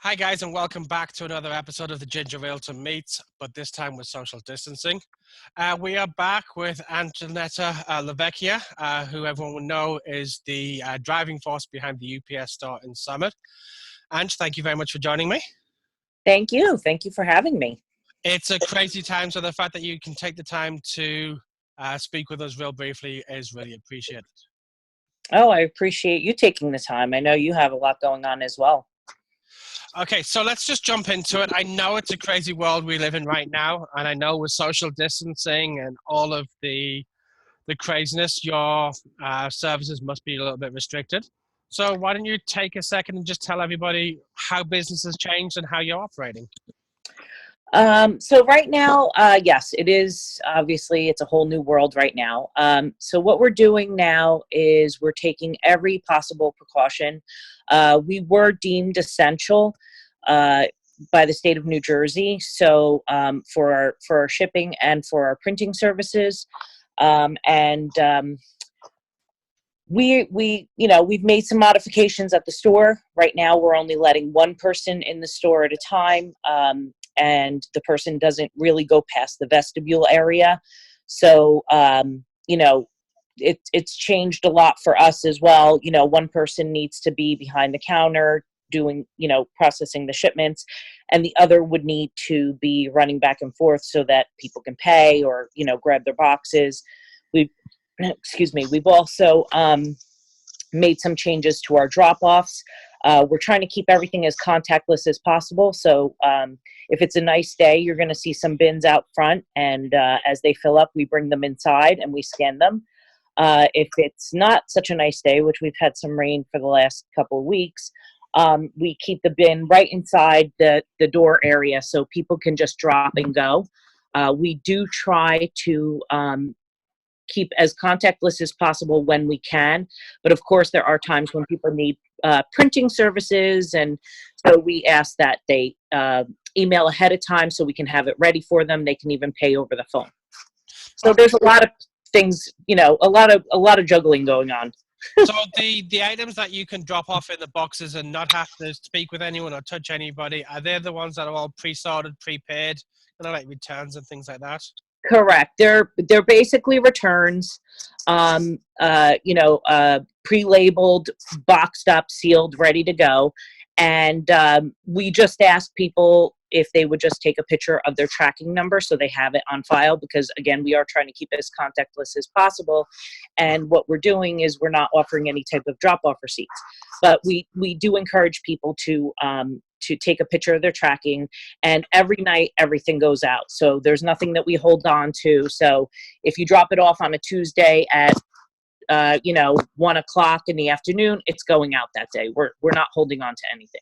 Hi guys, and welcome back to another episode of the Ginger Realtor Meets, but this time with social distancing. We are back with Anch Lavecchia, who everyone will know is the driving force behind the UPS store in Summit. Anch, thank you very much for joining me. Thank you. Thank you for having me. It's a crazy time, so the fact that you can take the time to speak with us real briefly is really appreciated. Oh, I appreciate you taking the time. I know you have a lot going on as well. Okay, so let's just jump into it. I know it's a crazy world we live in right now, and I know with social distancing and all of the craziness, your services must be a little bit restricted. So why don't you take a second and just tell everybody how business has changed and how you're operating? So right now, yes, it is obviously it's a whole new world right now. So what we're doing now is we're taking every possible precaution. We were deemed essential by the state of New Jersey. So for our shipping and for our printing services, we've made some modifications at the store. Right now, we're only letting one person in the store at a time. And the person doesn't really go past the vestibule area. So, it's changed a lot for us as well. One person needs to be behind the counter doing, processing the shipments, and the other would need to be running back and forth so that people can pay or, grab their boxes. We've also made some changes to our drop-offs. We're trying to keep everything as contactless as possible. So if it's a nice day, you're going to see some bins out front. And as they fill up, we bring them inside and we scan them. If it's not such a nice day, which we've had some rain for the last couple of weeks, we keep the bin right inside the door area so people can just drop and go. We do try to keep as contactless as possible when we can. But of course, there are times when people need printing services. And so we ask that they email ahead of time so we can have it ready for them. They can even pay over the phone. So there's a lot of things, a lot of juggling going on. So the items that you can drop off in the boxes and not have to speak with anyone or touch anybody, are they the ones that are all pre-sorted, prepaid, like returns and things like that? Correct. They're basically returns, pre-labeled, boxed up, sealed, ready to go. And we just ask people if they would just take a picture of their tracking number so they have it on file, because again, we are trying to keep it as contactless as possible. And what we're doing is we're not offering any type of drop-off receipts, but we do encourage people to take a picture of their tracking, and every night everything goes out. So there's nothing that we hold on to. So if you drop it off on a Tuesday at 1:00 in the afternoon, it's going out that day. We're not holding on to anything.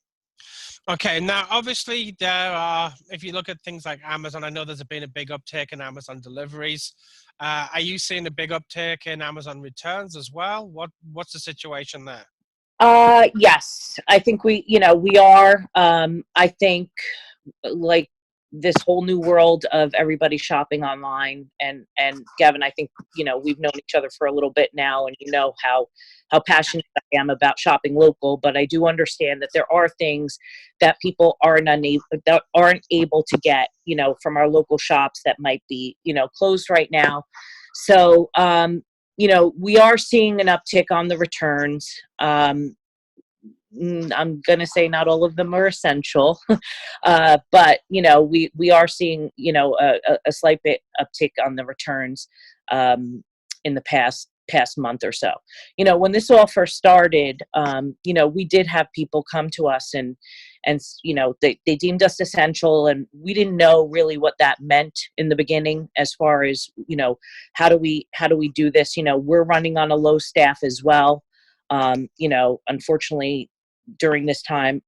Okay, now obviously there are, if you look at things like Amazon, I know there's been a big uptick in Amazon deliveries. Are you seeing a big uptick in Amazon returns as well? What's the situation there? Yes, I think we are. I think like this whole new world of everybody shopping online, and Gavin, I think, we've known each other for a little bit now, and how passionate I am about shopping local, but I do understand that there are things that people aren't able to get, from our local shops that might be, closed right now. So, we are seeing an uptick on the returns. I'm going to say not all of them are essential, but, we are seeing, a slight bit uptick on the returns in the past month or so. When this all first started, we did have people come to us and they deemed us essential, and we didn't know really what that meant in the beginning as far as, how do we do this? We're running on a low staff as well. Unfortunately, during this time,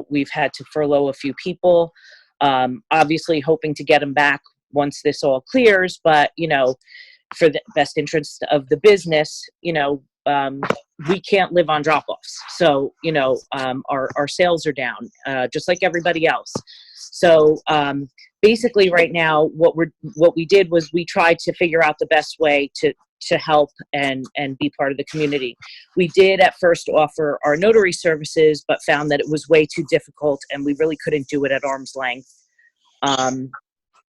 we've had to furlough a few people, obviously hoping to get them back once this all clears. But, for the best interest of the business, we can't live on drop-offs. So, our sales are down, just like everybody else. So, basically right now, what we did was we tried to figure out the best way to to help and be part of the community. We did at first offer our notary services, but found that it was way too difficult, and we really couldn't do it at arm's length.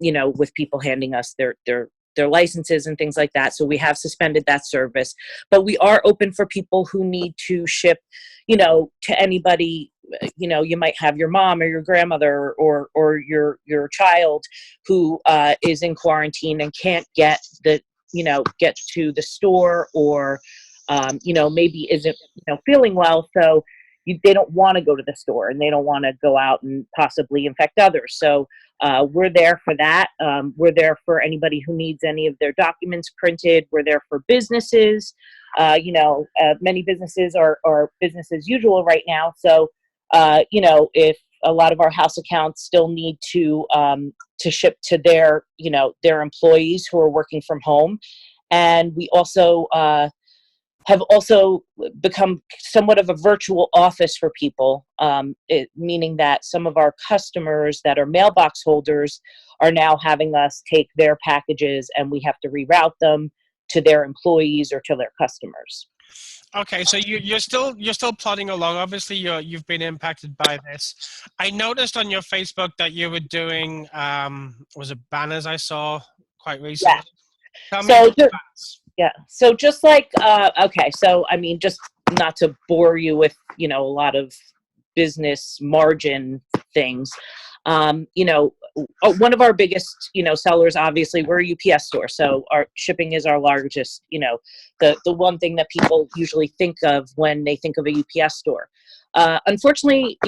With people handing us their licenses and things like that. So we have suspended that service, but we are open for people who need to ship, to anybody. You might have your mom or your grandmother or your child who is in quarantine and can't get to the store, or maybe isn't feeling well, so they don't want to go to the store and they don't want to go out and possibly infect others. So we're there for that. We're there for anybody who needs any of their documents printed. We're there for businesses. Many businesses are business as usual right now. So, if a lot of our house accounts still need to ship to their employees who are working from home. And we also have also become somewhat of a virtual office for people, meaning that some of our customers that are mailbox holders are now having us take their packages, and we have to reroute them to their employees or to their customers. Okay, so you're still plodding along. Obviously, you've been impacted by this. I noticed on your Facebook that you were doing was it banners? I saw quite recently. Yeah. Tell me about banners. Yeah. So just like, okay. So, I mean, just not to bore you with, a lot of business margin things. One of our biggest, sellers, obviously, we're a UPS store. So our shipping is our largest, the one thing that people usually think of when they think of a UPS store. Unfortunately,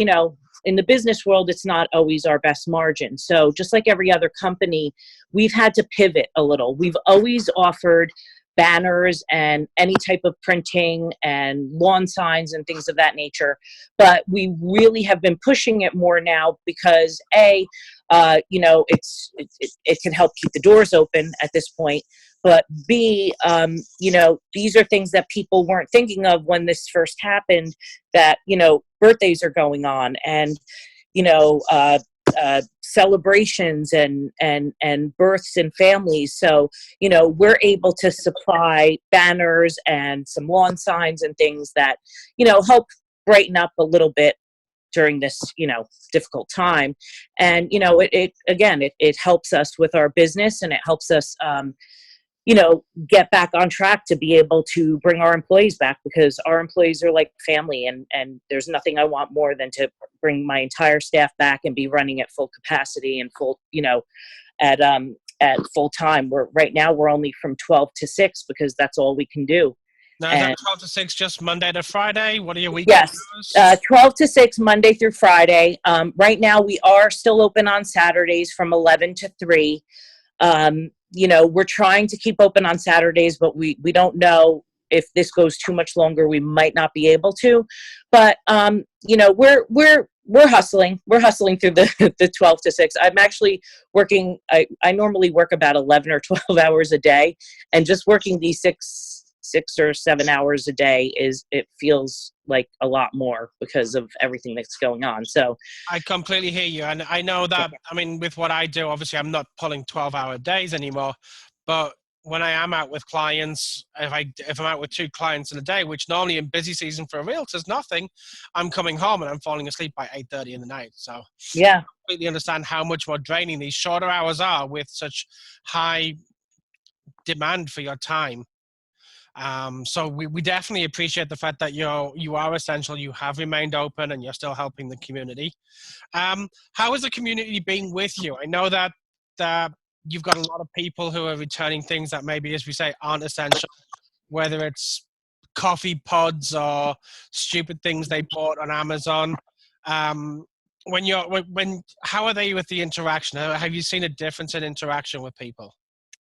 in the business world, it's not always our best margin. So just like every other company, we've had to pivot a little. We've always offered banners and any type of printing and lawn signs and things of that nature. But we really have been pushing it more now because it can help keep the doors open at this point. But B, these are things that people weren't thinking of when this first happened, that, birthdays are going on, and, celebrations and births and families. So, we're able to supply banners and some lawn signs and things that, help brighten up a little bit during this, difficult time. And, it helps us with our business, and it helps us, get back on track to be able to bring our employees back, because our employees are like family, and there's nothing I want more than to bring my entire staff back and be running at full capacity and full, at full time. Right now we're only from 12 to 6 because that's all we can do. Now, is that 12 to 6 just Monday to Friday? What are your weekend hours? 12 to 6, Monday through Friday. Right now we are still open on Saturdays from 11 to 3. We're trying to keep open on Saturdays, but we don't know if this goes too much longer. We might not be able to, but we're hustling. We're hustling through the 12 to 6. I'm actually working. I normally work about 11 or 12 hours a day, and just working these six or 7 hours a day it feels like a lot more because of everything that's going on. So I completely hear you. And I know that, I mean, with what I do, obviously I'm not pulling 12-hour days anymore, but when I am out with clients, if I'm out with 2 clients in a day, which normally in busy season for a realtor is nothing, I'm coming home and I'm falling asleep by 8:30 in the night. So yeah, I completely understand how much more draining these shorter hours are with such high demand for your time. So we definitely appreciate the fact that you are essential, you have remained open, and you're still helping the community. How has the community been with you? I know that you've got a lot of people who are returning things that maybe, as we say, aren't essential, whether it's coffee pods or stupid things they bought on Amazon. How are they with the interaction? Have you seen a difference in interaction with people?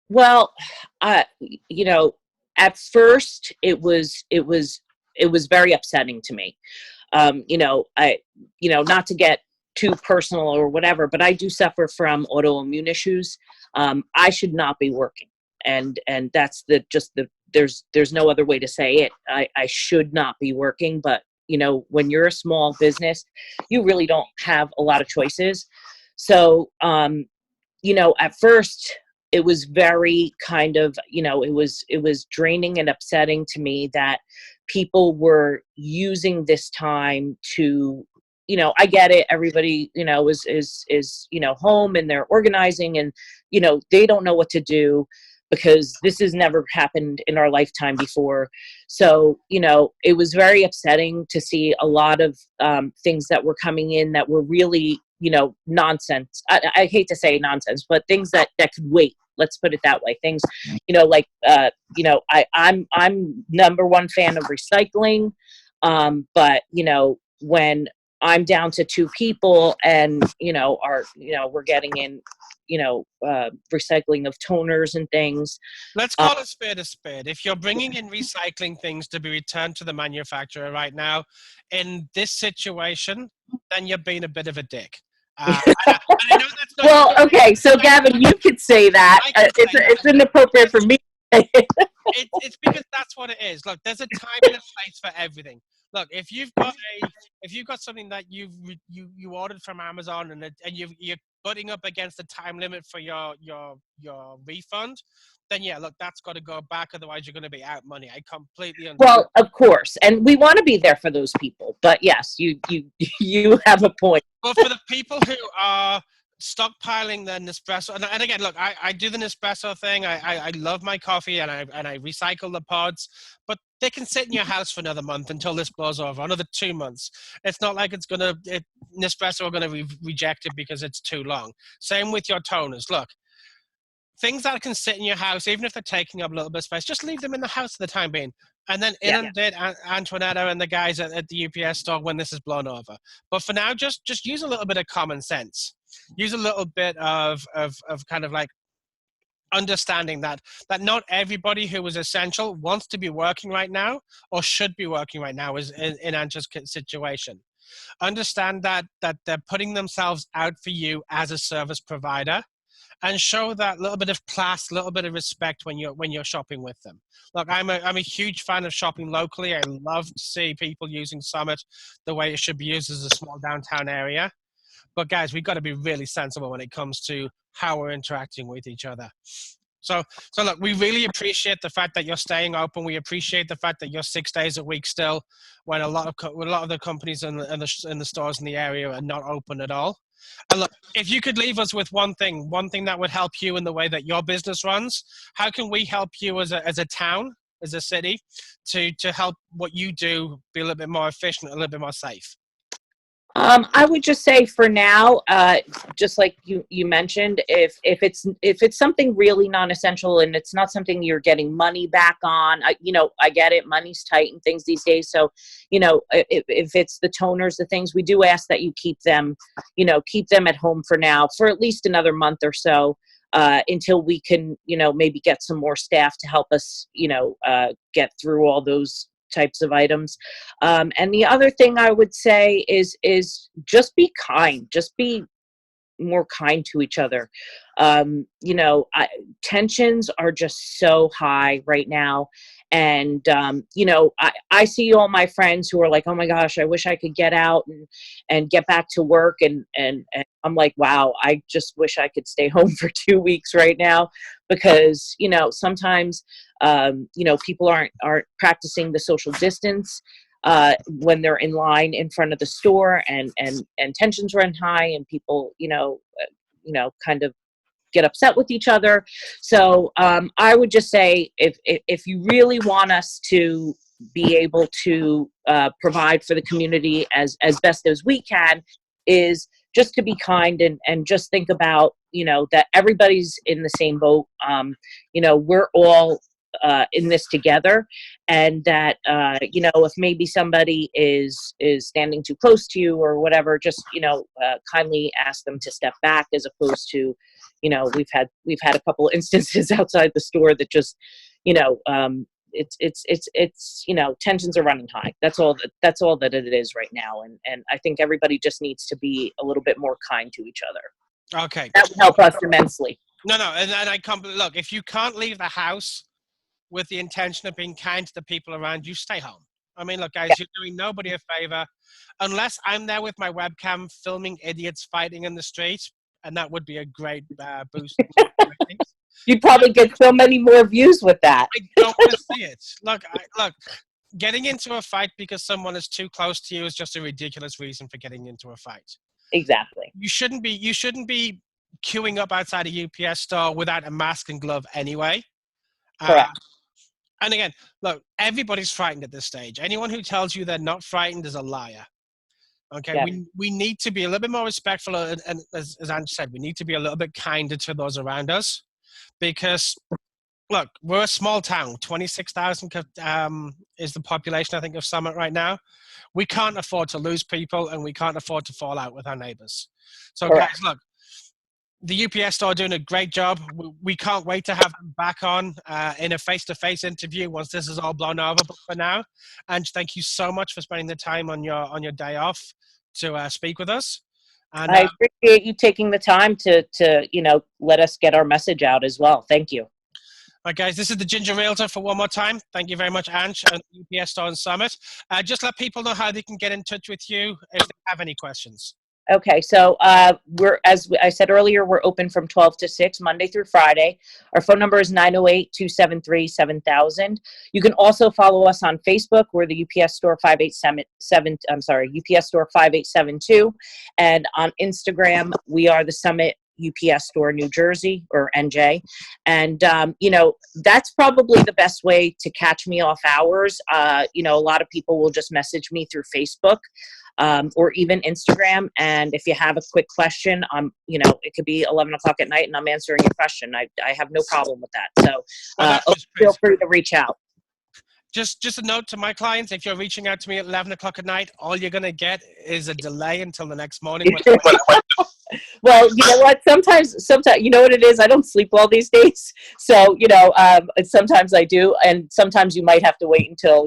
Well, at first it was very upsetting to me. Not to get too personal or whatever, but I do suffer from autoimmune issues. I should not be working. And that's there's no other way to say it. I should not be working, but when you're a small business, you really don't have a lot of choices. So, at first, it was very kind of, it was draining and upsetting to me that people were using this time to, I get it. Everybody, is, home and they're organizing and, they don't know what to do because this has never happened in our lifetime before. So, it was very upsetting to see a lot of things that were coming in that were really, nonsense. I hate to say nonsense, but things that could wait. Let's put it that way. Things, like, I'm number one fan of recycling. But, when I'm down to two people and, we're getting in, recycling of toners and things. Let's call a spade a spade. If you're bringing in recycling things to be returned to the manufacturer right now in this situation, then you're being a bit of a dick. And I know that's not Well, okay, so Gavin, you could say that. It's inappropriate for me. It's because that's what it is. Look, there's a time and a place for everything. Look, if you've got something that you ordered from Amazon and you're butting up against the time limit for your refund, then yeah, look, that's got to go back. Otherwise, you're going to be out money. I completely understand. Well, of course, and we want to be there for those people. But yes, you have a point. But for the people who are stockpiling the Nespresso, and again, look, I do the Nespresso thing. I love my coffee, and I recycle the pods, but they can sit in your house for another month until this blows over, another 2 months. It's not like Nespresso are going to reject it because it's too long. Same with your toners. Look, things that can sit in your house, even if they're taking up a little bit of space, just leave them in the house for the time being. And then inundate Antoinetta and the guys at the UPS store when this is blown over. But for now, just use a little bit of common sense. Use a little bit of kind of like understanding that not everybody who is essential wants to be working right now or should be working right now is in Anch's situation. Understand that they're putting themselves out for you as a service provider, and show that little bit of class, a little bit of respect when you're shopping with them. Look, I'm a huge fan of shopping locally. I love to see people using Summit the way it should be used as a small downtown area. But guys, we've got to be really sensible when it comes to how we're interacting with each other. So look, we really appreciate the fact that you're staying open. We appreciate the fact that you're 6 days a week still, when a lot of the companies in the stores in the area are not open at all. And look, if you could leave us with one thing that would help you in the way that your business runs, how can we help you as a town, as a city, to help what you do be a little bit more efficient, a little bit more safe? I would just say for now, just like you mentioned, if it's something really non-essential and it's not something you're getting money back on, I get it, money's tight and things these days. So, if it's the toners, the things, we do ask that you keep them at home for now for at least another month or so, until we can, maybe get some more staff to help us, get through all those types of items. And the other thing I would say is just be kind, just be more kind to each other. Tensions are just so high right now. And, I see all my friends who are like, oh my gosh, I wish I could get out and get back to work. And I'm like, wow, I just wish I could stay home for 2 weeks right now, because, sometimes, people aren't practicing the social distance when they're in line in front of the store, and tensions run high, and people, kind of get upset with each other. So I would just say, if you really want us to be able to provide for the community as best as we can, is just to be kind and just think about, that everybody's in the same boat. We're all in this together, and that if maybe somebody is standing too close to you or whatever, just kindly ask them to step back, as opposed to, we've had a couple of instances outside the store that just, it's tensions are running high. That's all that it is right now, and I think everybody just needs to be a little bit more kind to each other. Okay, that would help us immensely. No, and I come look. If you can't leave the house with the intention of being kind to the people around you, stay home. I mean, look, guys, you're doing nobody a favor, unless I'm there with my webcam filming idiots fighting in the street, and that would be a great boost. You'd probably get so many more views with that. I don't want to see it. Look, getting into a fight because someone is too close to you is just a ridiculous reason for getting into a fight. Exactly. You shouldn't be queuing up outside a UPS store without a mask and glove anyway. Correct. And again, look, everybody's frightened at this stage. Anyone who tells you they're not frightened is a liar. Okay, Yeah. we need to be a little bit more respectful, and as Ange said, we need to be a little bit kinder to those around us, because look, we're a small town. 26,000 is the population, I think, of Summit right now. We can't afford to lose people, and we can't afford to fall out with our neighbors. So, Correct. guys, look, the UPS store are doing a great job. We can't wait to have them back on in a face-to-face interview once this is all blown over. But for now, Ange, thank you so much for spending the time on your day off to speak with us. And I appreciate you taking the time to let us get our message out as well. Thank you. all right, guys, this is the Ginger Realtor for one more time. Thank you very much, Ange, and UPS Store and Summit. Just let people know how they can get in touch with you if they have any questions. Okay, so we're, as I said earlier, we're open from 12 to 6, Monday through Friday. Our phone number is 908-273-7000. You can also follow us on Facebook. We're the UPS Store 5877, UPS Store 5872. And on Instagram, we are the Summit UPS Store New Jersey, or NJ. And, that's probably the best way to catch me off hours. A lot of people will just message me through Facebook. Or even Instagram. And if you have a quick question, it could be 11 o'clock at night and I'm answering your question. I have no problem with that. So feel free to reach out. Just a note to my clients, if you're reaching out to me at 11 o'clock at night, all you're going to get is a delay until the next morning. Well, you know what? Sometimes, you know what it is? I don't sleep well these days. So, sometimes I do. And sometimes you might have to wait until,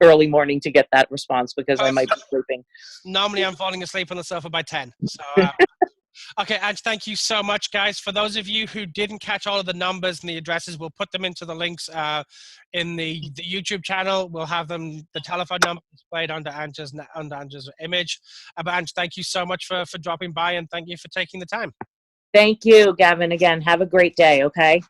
early morning to get that response because I might be sleeping. Normally I'm falling asleep on the sofa by 10. So, okay, Ange, thank you so much, guys. For those of you who didn't catch all of the numbers and the addresses, we'll put them into the links in the YouTube channel. We'll have them, the telephone number displayed under Ange's image. But Ange, thank you so much for dropping by, and thank you for taking the time. Thank you, Gavin. Again, have a great day, okay?